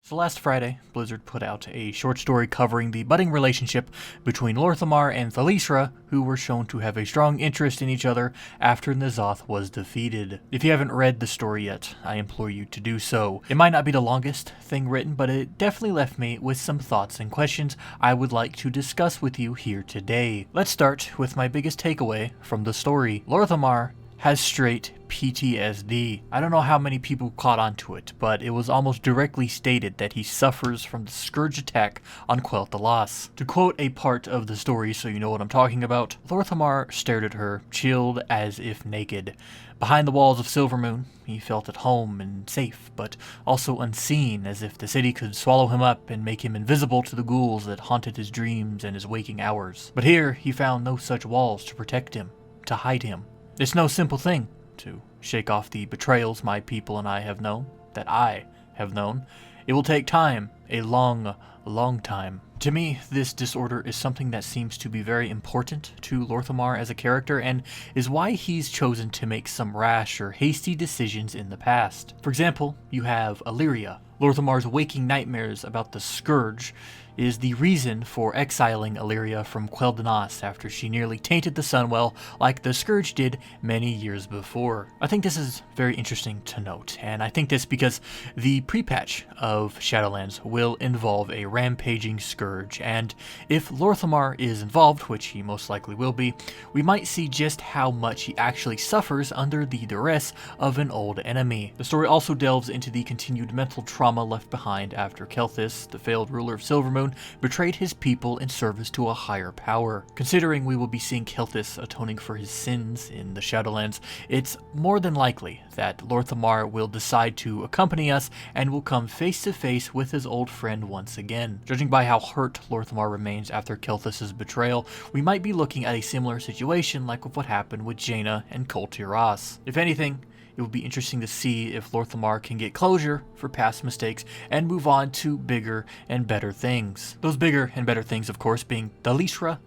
So last Friday, Blizzard put out a short story covering the budding relationship between Lor'themar and Thalyssra, who were shown to have a strong interest in each other after N'Zoth was defeated. If you haven't read the story yet, I implore you to do so. It might not be the longest thing written, but it definitely left me with some thoughts and questions I would like to discuss with you here today. Let's start with my biggest takeaway from the story. Lor'themar has straight PTSD. I don't know how many people caught on to it, but it was almost directly stated that he suffers from the Scourge attack on Quel'Thalas. To quote a part of the story so you know what I'm talking about, Lor'themar stared at her, chilled as if naked. Behind the walls of Silvermoon, he felt at home and safe, but also unseen, as if the city could swallow him up and make him invisible to the ghouls that haunted his dreams and his waking hours. But here, he found no such walls to protect him, to hide him. It's no simple thing to shake off the betrayals my people and I have known, that I have known. It will take time, a long, long time. To me, this disorder is something that seems to be very important to Lor'themar as a character, and is why he's chosen to make some rash or hasty decisions in the past. For example, you have Illyria. Lor'themar's waking nightmares about the Scourge is the reason for exiling Illyria from Quel'Thalas after she nearly tainted the Sunwell like the Scourge did many years before. I think this is very interesting to note, and I think this because the pre-patch of Shadowlands will involve a rampaging Scourge, and if Lor'themar is involved, which he most likely will be, we might see just how much he actually suffers under the duress of an old enemy. The story also delves into the continued mental trauma left behind after Kel'Thas, the failed ruler of Silvermoon, betrayed his people in service to a higher power. Considering we will be seeing Kel'Thas atoning for his sins in the Shadowlands, it's more than likely that Lor'themar will decide to accompany us and will come face to face with his old friend once again. Judging by how hurt Lor'themar remains after Kel'Thas' betrayal, we might be looking at a similar situation like what happened with Jaina and Kul Tiras. If anything, it will be interesting to see if Lor'themar can get closure for past mistakes and move on to bigger and better things. Those bigger and better things, of course, being Thalyssra,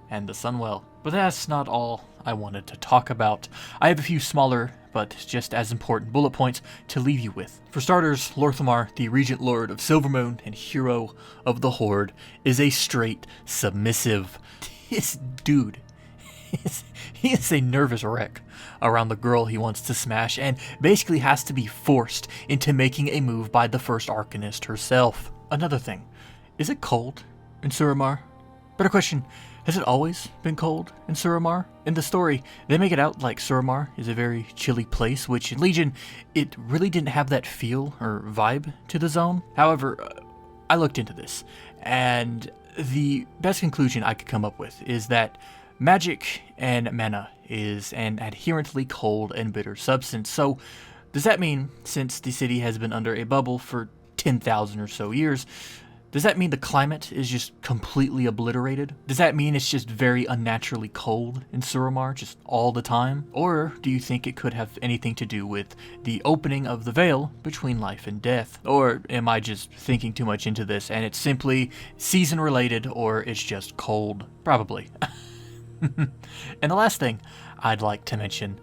and the Sunwell. But that's not all I wanted to talk about. I have a few smaller, but just as important bullet points to leave you with. For starters, Lor'themar, the Regent-Lord of Silvermoon and hero of the Horde, is a straight submissive. This dude, he is a nervous wreck around the girl he wants to smash, and basically has to be forced into making a move by the First Arcanist herself. Another thing, is it cold in Suramar? Better question, has it always been cold in Suramar? In the story, they make it out like Suramar is a very chilly place, which in Legion, it really didn't have that feel or vibe to the zone. However, I looked into this, and the best conclusion I could come up with is that magic and mana is an adherently cold and bitter substance. So does that mean, since the city has been under a bubble for 10,000 or so years, does that mean the climate is just completely obliterated? Does that mean it's just very unnaturally cold in Suramar just all the time? Or do you think it could have anything to do with the opening of the veil between life and death? Or am I just thinking too much into this and it's simply season related, or it's just cold? Probably. And the last thing I'd like to mention,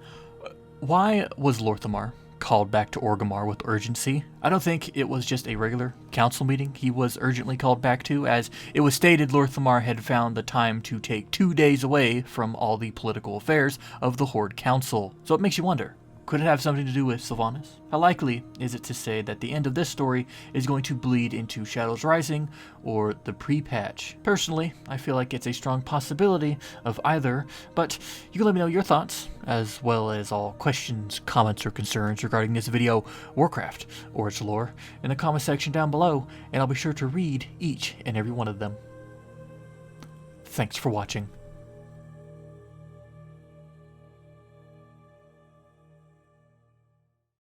why was Lor'themar called back to Orgrimmar with urgency? I don't think it was just a regular council meeting he was urgently called back to, as it was stated Lor'themar had found the time to take 2 days away from all the political affairs of the Horde Council. So it makes you wonder, could it have something to do with Sylvanas? How likely is it to say that the end of this story is going to bleed into Shadows Rising or the pre-patch? Personally, I feel like it's a strong possibility of either, but you can let me know your thoughts, as well as all questions, comments, or concerns regarding this video, Warcraft, or its lore, in the comment section down below, and I'll be sure to read each and every one of them. Thanks for watching.